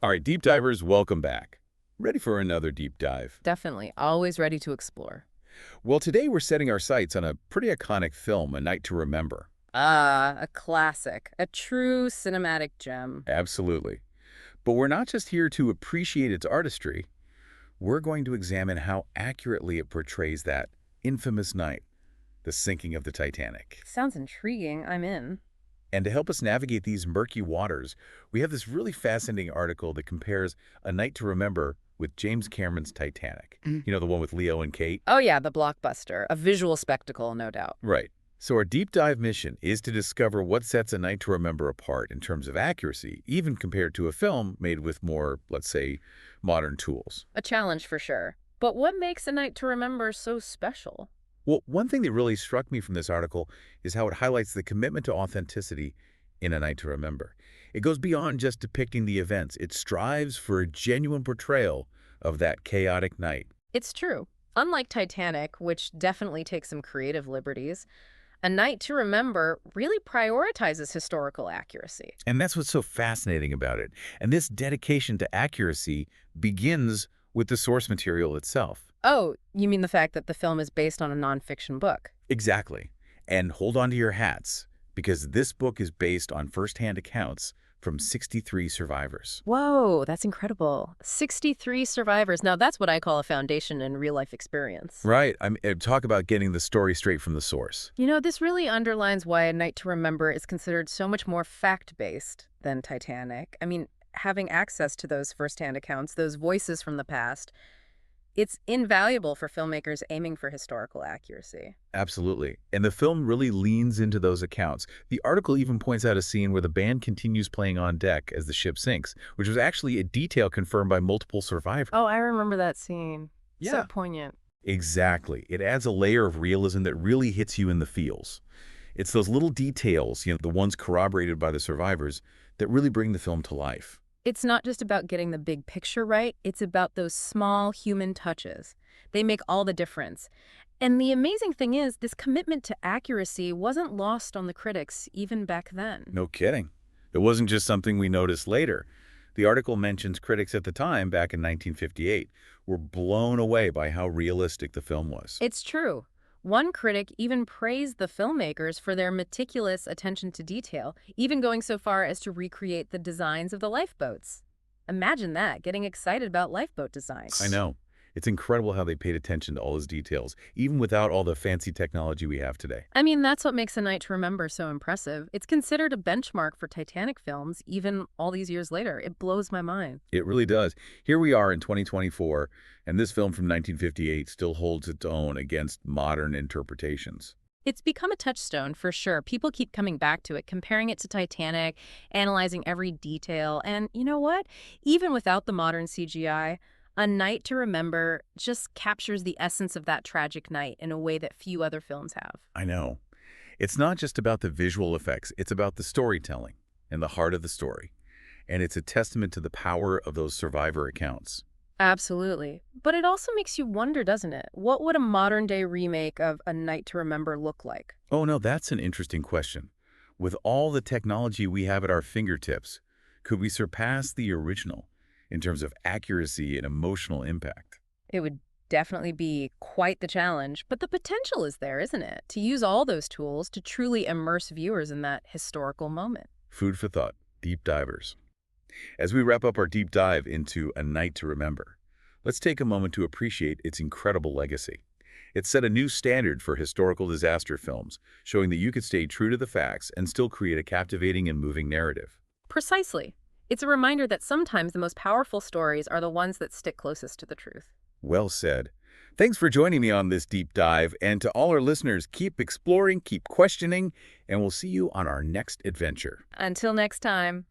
All right, deep divers, welcome back. Ready for another deep dive? Definitely. Always ready to explore. Well, today we're setting our sights on a pretty iconic film, A Night to Remember. Ah, a classic. A true cinematic gem. Absolutely. But we're not just here to appreciate its artistry. We're going to examine how accurately it portrays that infamous night, the sinking of the Titanic. Sounds intriguing. I'm in. And to help us navigate these murky waters, we have this really fascinating article that compares A Night to Remember with James Cameron's Titanic. You know, the one with Leo and Kate? Oh, yeah, the blockbuster. A visual spectacle, no doubt. Right. So our deep dive mission is to discover what sets A Night to Remember apart in terms of accuracy, even compared to a film made with more, let's say, modern tools. A challenge for sure. But what makes A Night to Remember so special? Well, one thing that really struck me from this article is how it highlights the commitment to authenticity in A Night to Remember. It goes beyond just depicting the events. It strives for a genuine portrayal of that chaotic night. It's true. Unlike Titanic, which definitely takes some creative liberties, A Night to Remember really prioritizes historical accuracy. And that's what's so fascinating about it. And this dedication to accuracy begins with the source material itself. Oh, you mean the fact that the film is based on a nonfiction book? Exactly. And hold on to your hats, because this book is based on firsthand accounts from 63 survivors. Whoa, that's incredible. 63 survivors. Now, that's what I call a foundation in real-life experience. Right. Talk about getting the story straight from the source. You know, this really underlines why A Night to Remember is considered so much more fact-based than Titanic. I mean, having access to those firsthand accounts, those voices from the past, it's invaluable for filmmakers aiming for historical accuracy. Absolutely. And the film really leans into those accounts. The article even points out a scene where the band continues playing on deck as the ship sinks, which was actually a detail confirmed by multiple survivors. Oh, I remember that scene. So Yeah. poignant. Exactly. It adds a layer of realism that really hits you in the feels. It's those little details, the ones corroborated by the survivors, that really bring the film to life. It's not just about getting the big picture right, it's about those small human touches. They make all the difference. And the amazing thing is, this commitment to accuracy wasn't lost on the critics even back then. No kidding. It wasn't just something we noticed later. The article mentions critics at the time, back in 1958, were blown away by how realistic the film was. It's true. One critic even praised the filmmakers for their meticulous attention to detail, even going so far as to recreate the designs of the lifeboats. Imagine that, getting excited about lifeboat designs. I know. It's incredible how they paid attention to all those details, even without all the fancy technology we have today. I mean, that's what makes A Night to Remember so impressive. It's considered a benchmark for Titanic films, even all these years later. It blows my mind. It really does. Here we are in 2024, and this film from 1958 still holds its own against modern interpretations. It's become a touchstone for sure. People keep coming back to it, comparing it to Titanic, analyzing every detail. And you know what? Even without the modern CGI, A Night to Remember just captures the essence of that tragic night in a way that few other films have. I know. It's not just about the visual effects. It's about the storytelling and the heart of the story. And it's a testament to the power of those survivor accounts. Absolutely. But it also makes you wonder, doesn't it? What would a modern-day remake of A Night to Remember look like? Oh, no, that's an interesting question. With all the technology we have at our fingertips, could we surpass the original in terms of accuracy and emotional impact? It would definitely be quite the challenge, but the potential is there, isn't it? To use all those tools to truly immerse viewers in that historical moment. Food for thought, deep divers. As we wrap up our deep dive into A Night to Remember, let's take a moment to appreciate its incredible legacy. It set a new standard for historical disaster films, showing that you could stay true to the facts and still create a captivating and moving narrative. Precisely. It's a reminder that sometimes the most powerful stories are the ones that stick closest to the truth. Well said. Thanks for joining me on this deep dive, and to all our listeners, keep exploring, keep questioning, and we'll see you on our next adventure. Until next time.